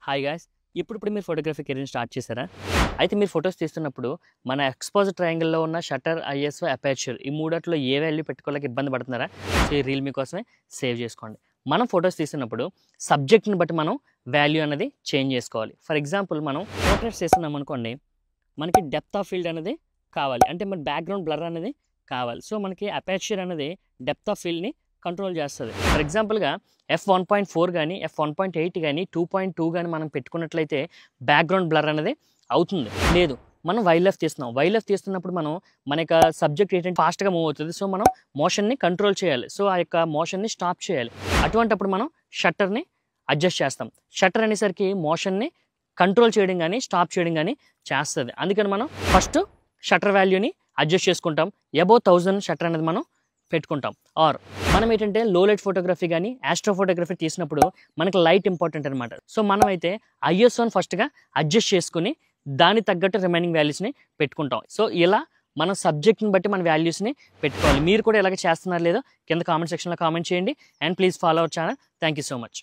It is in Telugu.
హాయ్ గాయ్స్ ఇప్పుడు మీరు ఫోటోగ్రఫీ కెరీర్ స్టార్ట్ చేశారా? అయితే మీరు ఫొటోస్ తీస్తున్నప్పుడు మన ఎక్స్పోజర్ ట్రయాంగిల్లో ఉన్న షట్టర్, ఐఎస్ఓ, అపర్చర్ ఈ మూడిట్లో ఏ వాల్యూ పెట్టుకోలేక ఇబ్బంది పడుతున్నారా? సో ఈ రీల్ మీకోసమే సేవ్ చేసుకోండి. మనం ఫొటోస్ తీస్తున్నప్పుడు సబ్జెక్ట్ని బట్టి మనం వాల్యూ అనేది చేంజ్ చేసుకోవాలి. ఫర్ ఎగ్జాంపుల్ మనం పోర్ట్రేట్స్ చేస్తున్నాం అనుకోండి, మనకి డెప్త్ ఆఫ్ ఫీల్డ్ అనేది కావాలి, అంటే మన బ్యాక్గ్రౌండ్ బ్లర్ అనేది కావాలి. సో మనకి అపర్చర్ అనేది డెప్త్ ఆఫ్ ఫీల్డ్ని కంట్రోల్ చేస్తుంది. ఫర్ ఎగ్జాంపుల్గా f1.4 కానీ f1.8 కానీ 2.2 కానీ మనం పెట్టుకున్నట్లయితే బ్యాక్గ్రౌండ్ బ్లర్ అనేది అవుతుంది. లేదు మనం వైల్డ్ లైఫ్ తీస్తున్నాం, వైల్డ్ లైఫ్ తీస్తున్నప్పుడు మనం మన యొక్క సబ్జెక్ట్ ఏంటంటే ఫాస్ట్గా మూవ్ అవుతుంది. సో మనం మోషన్ని కంట్రోల్ చేయాలి, సో ఆ యొక్క మోషన్ని స్టాప్ చేయాలి. అటువంటప్పుడు మనం షట్టర్ని అడ్జస్ట్ చేస్తాం. షట్టర్ అనేసరికి మోషన్ని కంట్రోల్ చేయడం కానీ స్టాప్ చేయడం కానీ చేస్తుంది. అందుకని మనం ఫస్ట్ షట్టర్ వాల్యూని అడ్జస్ట్ చేసుకుంటాం. అబౌవ్ 1000 షట్టర్ అనేది మనం పెట్టుకుంటాం. ఆర్ మనం ఏంటంటే లో లైట్ ఫోటోగ్రఫీ కానీ ఆస్ట్రో ఫోటోగ్రఫీ తీసినప్పుడు మనకి లైట్ ఇంపార్టెంట్ అనమాట. సో మనం అయితే ఐఎస్ఓని ఫస్ట్గా అడ్జస్ట్ చేసుకుని దాని తగ్గట్టు రిమైనింగ్ వాల్యూస్ని పెట్టుకుంటాం. సో ఇలా మన సబ్జెక్ట్ని బట్టి మన వాల్యూస్ని పెట్టుకోవాలి. మీరు కూడా ఇలాగ చేస్తున్నారు లేదో కింద కామెంట్ సెక్షన్లో కామెంట్ చేయండి. And please follow our channel. Thank you so much.